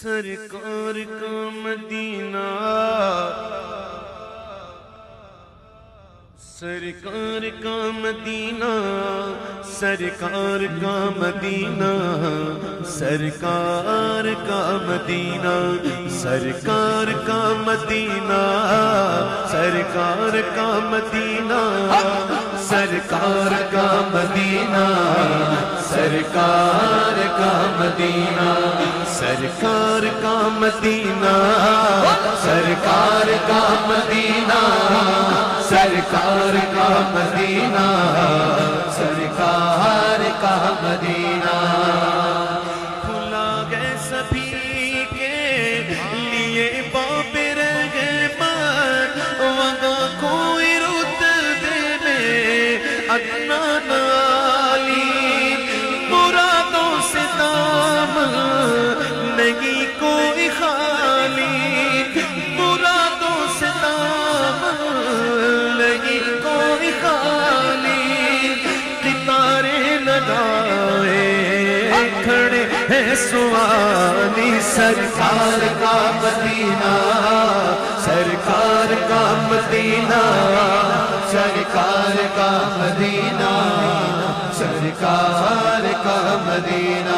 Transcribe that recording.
سرکار کا مدینہ، سرکار کا مدینہ، سرکار کا مدینہ، سرکار کا مدینہ، سرکار کا مدینہ، سرکار کا مدینہ، سرکار کا مدینہ، سرکار کا مدینہ، سرکار کا مدینہ، سرکار کا مدینہ، سرکار کا مدینہ، سرکار کا مدینہ۔ کھلا گئے سبھی کے لیے باب رحمت، وہاں کوئی رتبے میں ادنا نالی، مرادوں سے دامن نہیں کوئی خالی، مرادوں سے دامن نہیں کوئی خالی، ستارے لگائے کھڑے ہیں سوالی، سرکار کا مدینہ، سرکار کا مدینہ، سرکار کا مدینہ، سرکار کا مدینہ۔